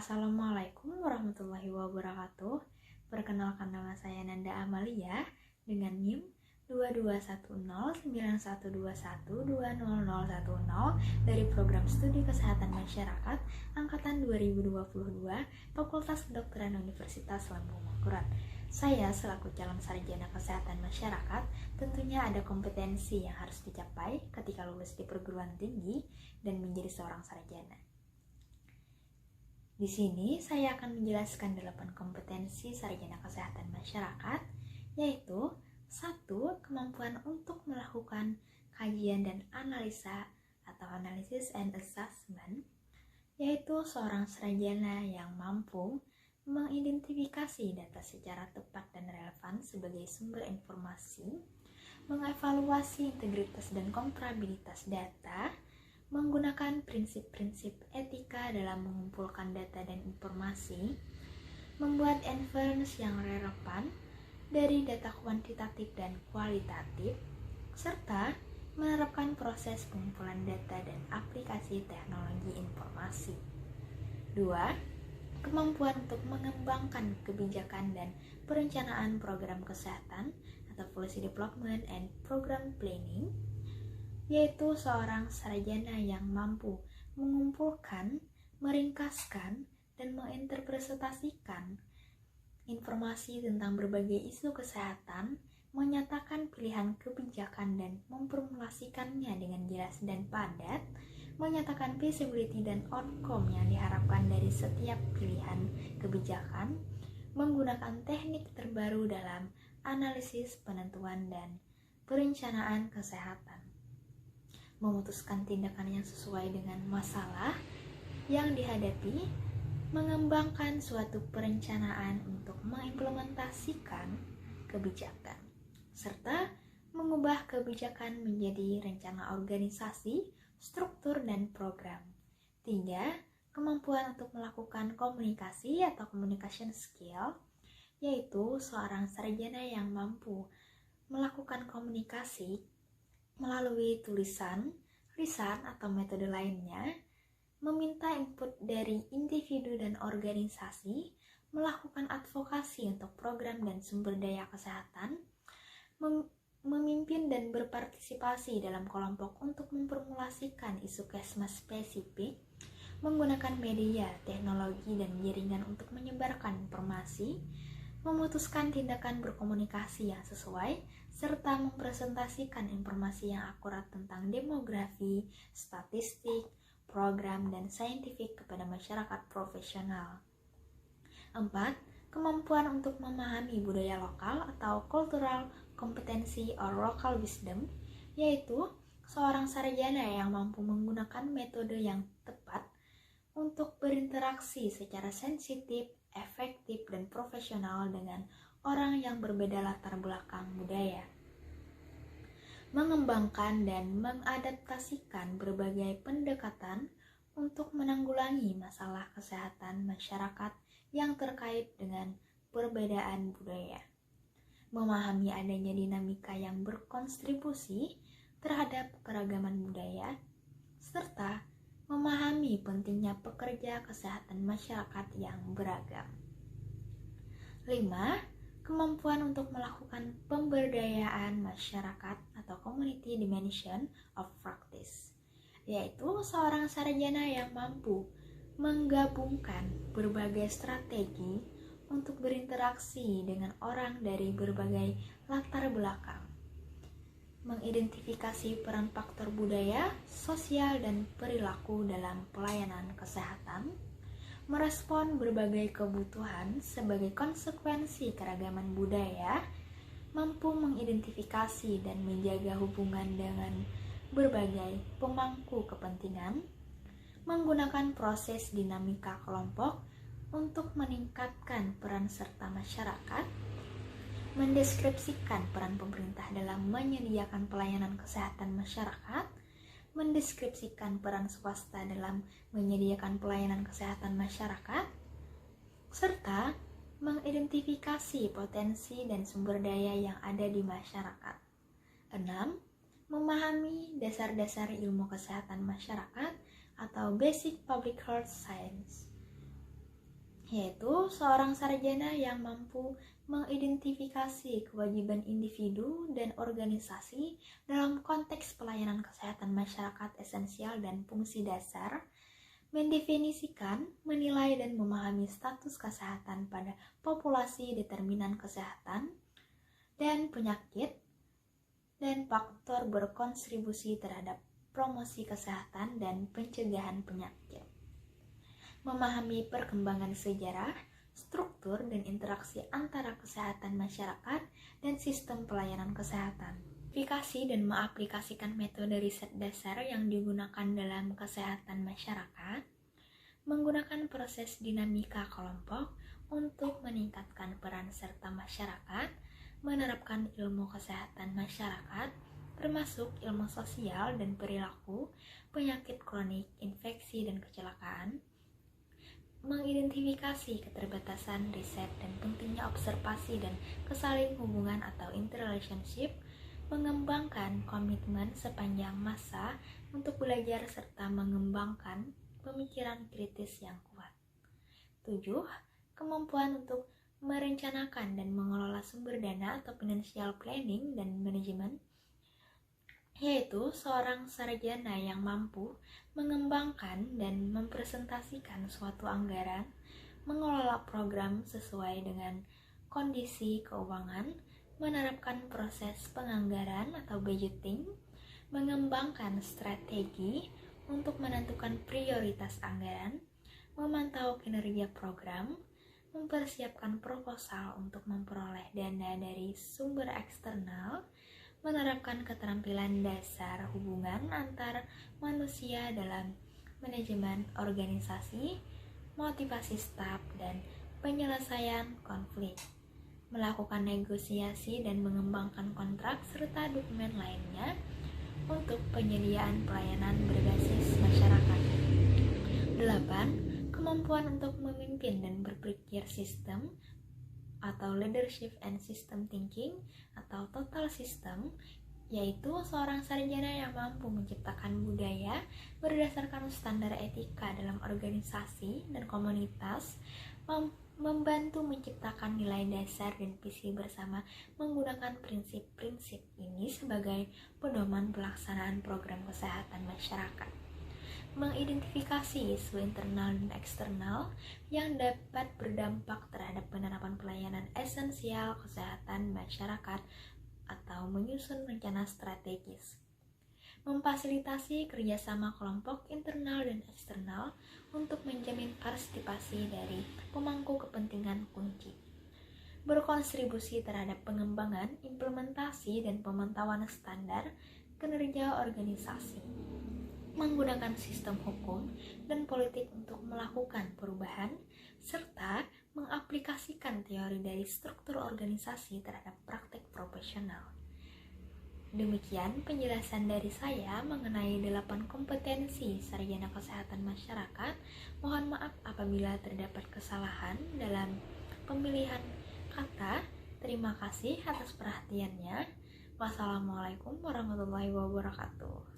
Assalamualaikum warahmatullahi wabarakatuh. Perkenalkan, nama saya Nanda Amalia dengan NIM 22109121200010 dari Program Studi Kesehatan Masyarakat Angkatan 2022 Fakultas Kedokteran Universitas Lambung Mangkurat. Saya selaku calon sarjana kesehatan masyarakat tentunya ada kompetensi yang harus dicapai ketika lulus di perguruan tinggi dan menjadi seorang sarjana. Di sini saya akan menjelaskan 8 kompetensi sarjana kesehatan masyarakat, yaitu 1. Kemampuan untuk melakukan kajian dan analisa atau analysis and assessment, yaitu seorang sarjana yang mampu mengidentifikasi data secara tepat dan relevan sebagai sumber informasi, mengevaluasi integritas dan komparabilitas data, menggunakan prinsip-prinsip etika dalam mengumpulkan data dan informasi, membuat inference yang relevan dari data kuantitatif dan kualitatif, serta menerapkan proses pengumpulan data dan aplikasi teknologi informasi. 2. Kemampuan untuk mengembangkan kebijakan dan perencanaan program kesehatan atau policy development and program planning, yaitu seorang sarjana yang mampu mengumpulkan, meringkaskan, dan menginterpretasikan informasi tentang berbagai isu kesehatan, menyatakan pilihan kebijakan dan memformulasikannya dengan jelas dan padat, menyatakan feasibility dan outcome yang diharapkan dari setiap pilihan kebijakan, menggunakan teknik terbaru dalam analisis, penentuan, dan perencanaan kesehatan, memutuskan tindakan yang sesuai dengan masalah yang dihadapi, mengembangkan suatu perencanaan untuk mengimplementasikan kebijakan, serta mengubah kebijakan menjadi rencana organisasi, struktur, dan program. 3. Kemampuan untuk melakukan komunikasi atau communication skill, yaitu seorang sarjana yang mampu melakukan komunikasi melalui tulisan, lisan, atau metode lainnya, meminta input dari individu dan organisasi, melakukan advokasi untuk program dan sumber daya kesehatan, memimpin dan berpartisipasi dalam kelompok untuk memformulasikan isu kesmas spesifik, menggunakan media, teknologi, dan jaringan untuk menyebarkan informasi, memutuskan tindakan berkomunikasi yang sesuai, serta mempresentasikan informasi yang akurat tentang demografi, statistik, program, dan saintifik kepada masyarakat profesional. 4. Kemampuan untuk memahami budaya lokal atau cultural competency or local wisdom, yaitu seorang sarjana yang mampu menggunakan metode yang tepat untuk berinteraksi secara sensitif, efektif, dan profesional dengan orang yang berbeda latar belakang budaya, mengembangkan dan mengadaptasikan berbagai pendekatan untuk menanggulangi masalah kesehatan masyarakat yang terkait dengan perbedaan budaya, memahami adanya dinamika yang berkontribusi terhadap keragaman budaya, serta memahami pentingnya pekerja kesehatan masyarakat yang beragam. 5. Kemampuan untuk melakukan pemberdayaan masyarakat atau community dimension of practice, yaitu seorang sarjana yang mampu menggabungkan berbagai strategi untuk berinteraksi dengan orang dari berbagai latar belakang, mengidentifikasi peran faktor budaya, sosial, dan perilaku dalam pelayanan kesehatan, merespon berbagai kebutuhan sebagai konsekuensi keragaman budaya, mampu mengidentifikasi dan menjaga hubungan dengan berbagai pemangku kepentingan, menggunakan proses dinamika kelompok untuk meningkatkan peran serta masyarakat, mendeskripsikan peran pemerintah dalam menyediakan pelayanan kesehatan masyarakat, mendeskripsikan peran swasta dalam menyediakan pelayanan kesehatan masyarakat, serta mengidentifikasi potensi dan sumber daya yang ada di masyarakat. 6. Memahami dasar-dasar ilmu kesehatan masyarakat atau Basic Public Health Science, yaitu seorang sarjana yang mampu mengidentifikasi kewajiban individu dan organisasi dalam konteks pelayanan kesehatan masyarakat esensial dan fungsi dasar, mendefinisikan, menilai, dan memahami status kesehatan pada populasi determinan kesehatan dan penyakit, dan faktor berkontribusi terhadap promosi kesehatan dan pencegahan penyakit. Memahami perkembangan sejarah, struktur, dan interaksi antara kesehatan masyarakat dan sistem pelayanan kesehatan. Aplikasi dan mengaplikasikan metode riset dasar yang digunakan dalam kesehatan masyarakat, menggunakan proses dinamika kelompok untuk meningkatkan peran serta masyarakat, menerapkan ilmu kesehatan masyarakat, termasuk ilmu sosial dan perilaku, penyakit kronik, infeksi, dan kecelakaan, mengidentifikasi keterbatasan riset dan pentingnya observasi dan kesaling hubungan atau interrelationship, mengembangkan komitmen sepanjang masa untuk belajar serta mengembangkan pemikiran kritis yang kuat. 7. Kemampuan untuk merencanakan dan mengelola sumber dana atau financial planning dan manajemen, yaitu seorang sarjana yang mampu mengembangkan dan mempresentasikan suatu anggaran, mengelola program sesuai dengan kondisi keuangan, menerapkan proses penganggaran atau budgeting, mengembangkan strategi untuk menentukan prioritas anggaran, memantau kinerja program, mempersiapkan proposal untuk memperoleh dana dari sumber eksternal, menerapkan keterampilan dasar hubungan antar manusia dalam manajemen organisasi, motivasi staf, dan penyelesaian konflik, melakukan negosiasi dan mengembangkan kontrak serta dokumen lainnya untuk penyediaan pelayanan berbasis masyarakat. 8. Kemampuan untuk memimpin dan berpikir sistem atau leadership and system thinking atau total system, yaitu seorang sarjana yang mampu menciptakan budaya berdasarkan standar etika dalam organisasi dan komunitas, membantu menciptakan nilai dasar dan visi bersama menggunakan prinsip-prinsip ini sebagai pedoman pelaksanaan program kesehatan masyarakat. Mengidentifikasi isu internal dan eksternal yang dapat berdampak terhadap penerapan pelayanan esensial kesehatan masyarakat atau menyusun rencana strategis. Memfasilitasi kerjasama kelompok internal dan eksternal untuk menjamin partisipasi dari pemangku kepentingan kunci. Berkontribusi terhadap pengembangan, implementasi, dan pemantauan standar kinerja organisasi. Menggunakan sistem hukum dan politik untuk melakukan perubahan, serta mengaplikasikan teori dari struktur organisasi terhadap praktik profesional. Demikian penjelasan dari saya mengenai 8 kompetensi sarjana kesehatan masyarakat. Mohon maaf apabila terdapat kesalahan dalam pemilihan kata. Terima kasih atas perhatiannya. Wassalamualaikum warahmatullahi wabarakatuh.